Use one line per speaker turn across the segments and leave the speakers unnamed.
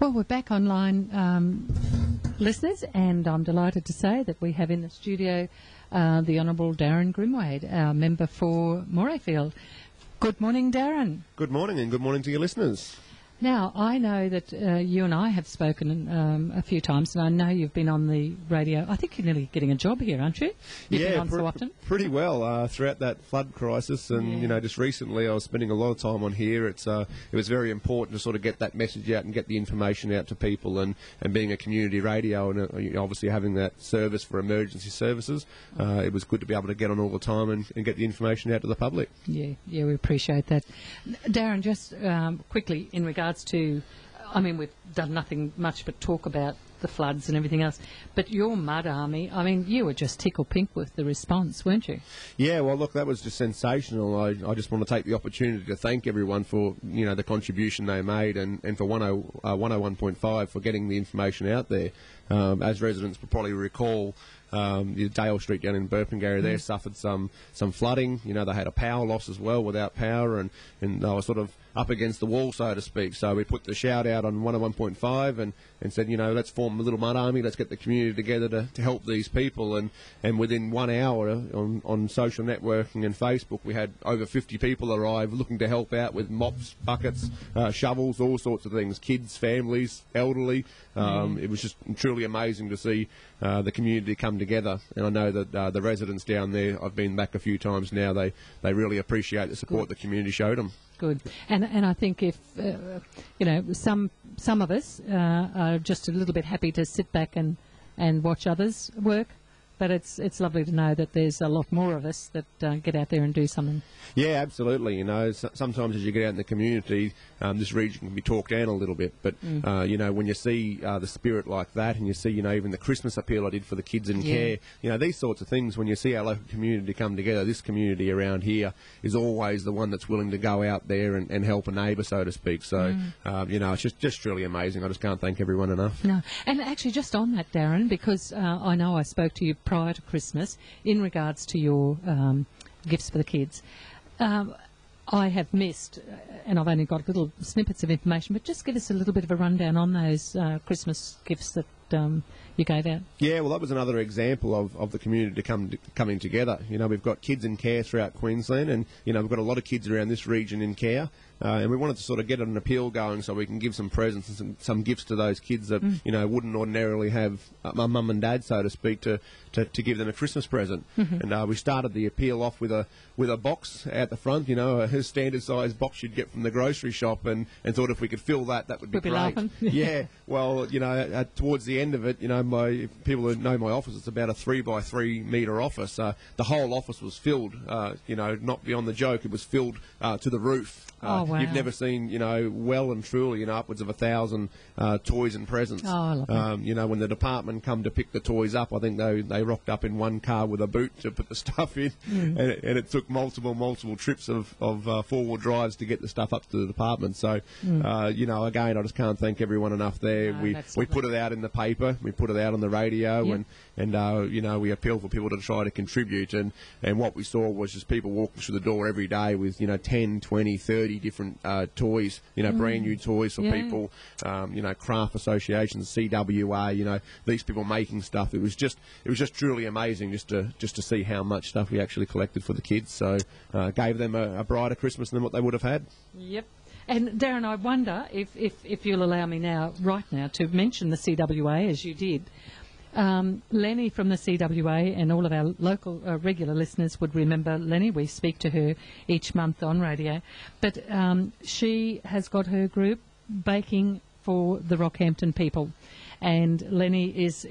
Well, we're back online, listeners, and I'm delighted to say that we have in the studio the Honourable Darren Grimwade, our member for Morayfield. Good morning, Darren.
Good morning, and good morning to your listeners.
Now, I know that you and I have spoken a few times, and I know you've been on the radio. I think you're nearly getting a job here, aren't you? You've been on so often.
Pretty well throughout that flood crisis, and just recently I was spending a lot of time on here. It was very important to sort of get that message out and get the information out to people, and being a community radio and obviously having that service for emergency services, it was good to be able to get on all the time and get the information out to the public.
Yeah, we appreciate that. Darren, just quickly in regards to, I mean, we've done nothing much but talk about the floods and everything else, but your mud army, I mean, you were just tickle pink with the response, weren't you? Yeah,
well, look, that was just sensational. I just want to take the opportunity to thank everyone for, the contribution they made, and for 101.5 for getting the information out there. As residents will probably recall, Dale Street down in Burpengary there suffered some flooding. They had a power loss as well, without power, and they were sort of up against the wall, so to speak. So we put the shout out on 101.5 and said, let's form a little mud army, let's get the community together to help these people. And within 1 hour on social networking and Facebook, we had over 50 people arrive looking to help out with mops, buckets, shovels, all sorts of things, kids, families, elderly. It was just truly amazing to see the community come together, and I know that the residents down there, I've been back a few times now, they really appreciate the support the community showed them.
Good. And I think if, some of us are just a little bit happy to sit back and watch others work, but it's lovely to know that there's a lot more of us that get out there and do something. Yeah,
absolutely. Sometimes as you get out in the community, this region can be talked down a little bit. But, when you see the spirit like that, and you see, even the Christmas appeal I did for the kids in care, these sorts of things, when you see our local community come together, this community around here is always the one that's willing to go out there and help a neighbour, so to speak. So, it's just truly amazing. I just can't thank everyone enough.
No. And actually, just on that, Darren, because I know I spoke to you prior to Christmas in regards to your gifts for the kids. I have missed, and I've only got little snippets of information, but just give us a little bit of a rundown on those Christmas gifts that you gave out.
Yeah, well, that was another example of the community coming together. We've got kids in care throughout Queensland, and, we've got a lot of kids around this region in care. And we wanted to sort of get an appeal going so we can give some presents and some gifts to those kids that, wouldn't ordinarily have a mum and dad, so to speak, to give them a Christmas present. And we started the appeal off with a box out the front, a standard size box you'd get from the grocery shop, and thought if we could fill that would be great. Yeah, well, towards the end of it, if people who know my office, it's about a 3x3 metre office. The whole office was filled, not beyond the joke, it was filled to the roof.
Wow.
You've never seen, well and truly, upwards of 1,000 toys and presents.
Oh, I love that.
When the department come to pick the toys up, I think they rocked up in one car with a boot to put the stuff in, and it took multiple trips of four-wheel drives to get the stuff up to the department. So, again, I just can't thank everyone enough there.
No,
we put it out in the paper, we put it out on the radio, and we appeal for people to try to contribute. And what we saw was just people walking through the door every day with, 10, 20, 30 different toys, brand new toys for people, craft associations, CWA, these people making stuff. It was just truly amazing just to see how much stuff we actually collected for the kids. So gave them a brighter Christmas than what they would have had.
Yep. And Darren, I wonder if you'll allow me right now to mention the CWA as you did. Lenny from the CWA and all of our local regular listeners would remember Lenny. We speak to her each month on radio. But she has got her group baking for the Rockhampton people. And Lenny is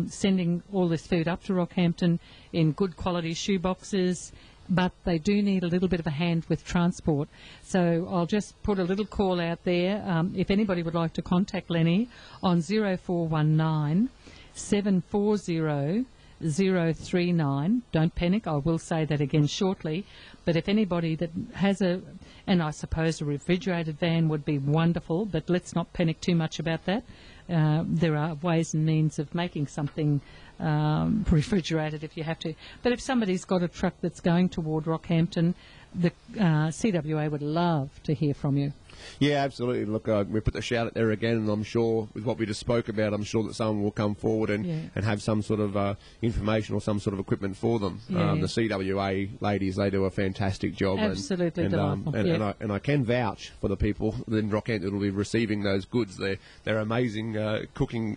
sending all this food up to Rockhampton in good quality shoeboxes, but they do need a little bit of a hand with transport. So I'll just put a little call out there. If anybody would like to contact Lenny on 0419 740 039. Don't panic, I will say that again shortly. But if anybody that has and I suppose a refrigerated van would be wonderful, but let's not panic too much about that. There are ways and means of making something refrigerated if you have to. But if somebody's got a truck that's going toward Rockhampton, the CWA would love to hear from you.
Yeah, absolutely. Look, we put the shout out there again, and I'm sure with what we just spoke about, I'm sure that someone will come forward and have some sort of information or some sort of equipment for them.
Yeah.
The CWA ladies, they do a fantastic job.
Absolutely delightful.
And I can vouch for the people in Rockhampton that will be receiving those goods. They're amazing cooking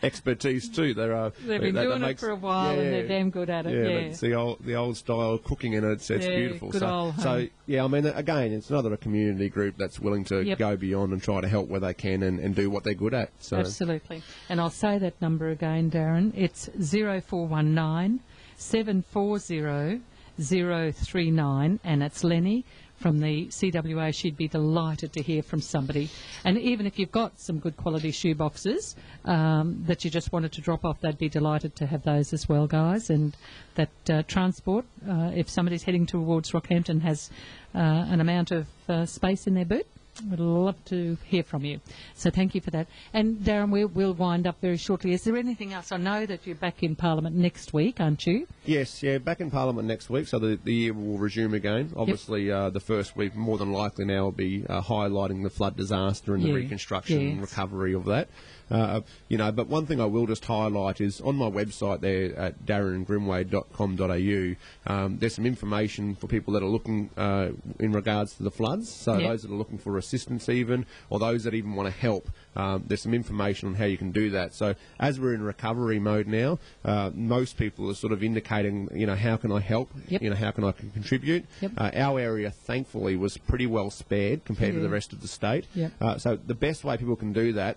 expertise too.
They've been doing it for a while, and they're damn good at it.
Yeah, it's the old style cooking, and it's beautiful.
Good old home.
So yeah, I mean, again, it's another community group that's willing to go beyond and try to help where they can and do what they're good at. So.
Absolutely. And I'll say that number again, Darren. It's 0419 740 039, and it's Lenny from the CWA. She'd be delighted to hear from somebody. And even if you've got some good quality shoe boxes that you just wanted to drop off, they'd be delighted to have those as well, guys. And that transport, if somebody's heading towards Rockhampton, has an amount of space in their boot, we'd love to hear from you. So thank you for that. And Darren, we'll wind up very shortly. Is there anything else? I know that you're back in Parliament next week, aren't you?
Yes, back in Parliament next week, so the year will resume again. Obviously, the first week, more than likely now, will be highlighting the flood disaster and the reconstruction and recovery of that. But one thing I will just highlight is on my website there at darrengrimwade.com.au, there's some information for people that are looking in regards to the floods. So those that are looking for assistance even, or those that even want to help, there's some information on how you can do that. So as we're in recovery mode now, most people are sort of indicating, how can I help? How can I contribute? Our area, thankfully, was pretty well spared compared to the rest of the state. So the best way people can do that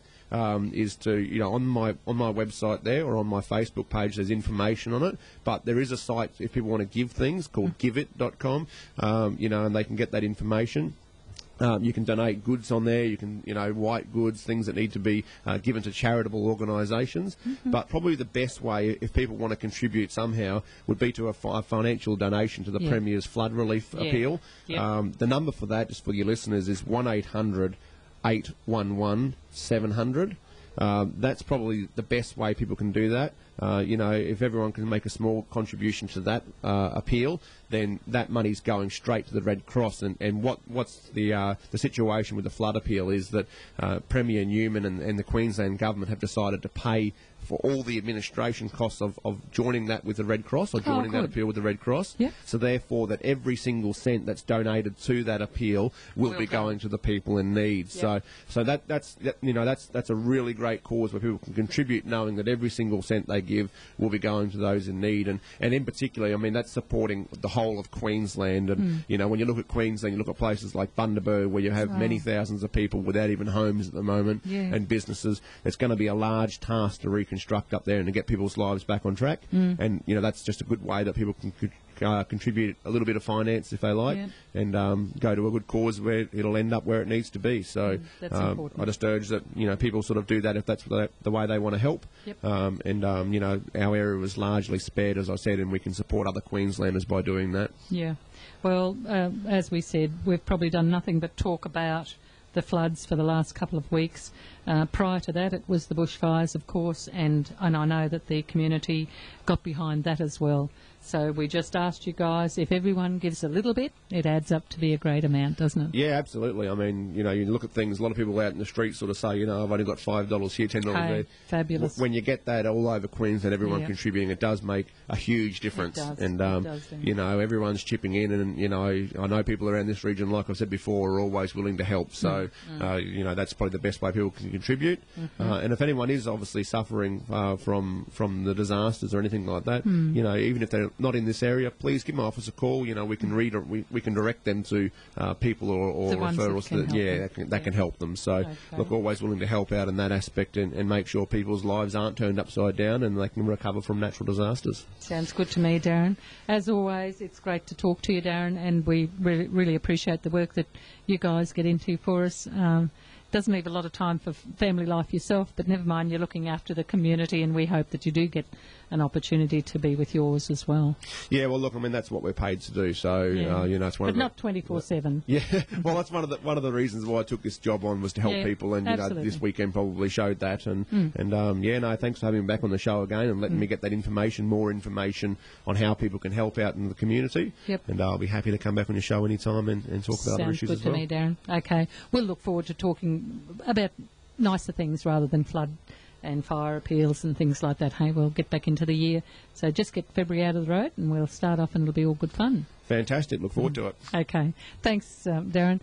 is to, on my website there or on my Facebook page, there's information on it. But there is a site, if people want to give things, called giveit.com, and they can get that information. You can donate goods on there. You can, white goods, things that need to be given to charitable organisations. But probably the best way, if people want to contribute somehow, would be to a financial donation to the Premier's flood relief appeal. The number for that, just for your listeners, is 1800 811 700. That's probably the best way people can do that. If everyone can make a small contribution to that appeal, then that money's going straight to the Red Cross. And what's the situation with the flood appeal is that Premier Newman and the Queensland government have decided to pay for all the administration costs of joining that with the Red Cross, or joining that appeal with the Red Cross. So therefore, that every single cent that's donated to that appeal will be going to the people in need. So that's a really great cause where people can contribute, knowing that every single cent they give will be going to those in need. And in particular, I mean, that's supporting the whole of Queensland. And when you look at Queensland, you look at places like Bundaberg, where you have many thousands of people without even homes at the moment, and businesses. It's going to be a large task to reconstruct up there and to get people's lives back on track. And that's just a good way that people can contribute a little bit of finance if they like, and go to a good cause where it'll end up where it needs to be. So I just urge that people sort of do that if that's the way they want to help. Our area was largely spared, as I said, and we can support other Queenslanders by doing that.
Well, as we said, we've probably done nothing but talk about the floods for the last couple of weeks. Prior to that, it was the bushfires, of course, and I know that the community got behind that as well. So we just asked you guys, if everyone gives a little bit, it adds up to be a great amount, doesn't it?
Yeah, absolutely. I mean, you look at things, a lot of people out in the street sort of say, I've only got $5 here, $10 there.
Fabulous.
When you get that all over Queensland, everyone contributing, it does make a huge difference.
It does.
And,
it does,
everyone's chipping in, and, I know people around this region, like I've said before, are always willing to help. So, that's probably the best way people can contribute. And if anyone is obviously suffering from the disasters or anything like that, even if they're not in this area, please give my office a call. We can we can direct them to people or referrals that can help them. So look, always willing to help out in that aspect and make sure people's lives aren't turned upside down and they can recover from natural disasters.
Sounds good to me, Darren. As always, it's great to talk to you, Darren, and we really appreciate the work that you guys get into for us. doesn't leave a lot of time for family life yourself, but never mind, you're looking after the community, and we hope that you do get an opportunity to be with yours as well.
Yeah, well, look, I mean, that's what we're paid to do, so, it's one
but
of the...
not 24/7.
Yeah, well, that's one of the reasons why I took this job on, was to help people, and, this weekend probably showed that, and thanks for having me back on the show again and letting me get that more information on how people can help out in the community.
Yep.
And I'll be happy to come back on your show anytime and talk about other issues as well.
Sounds good to me, Darren. Okay. We'll look forward to talking about nicer things rather than flood and fire appeals and things like that. Hey, we'll get back into the year. So just get February out of the road and we'll start off and it'll be all good fun.
Fantastic. Look forward to it.
Okay. Thanks, Darren.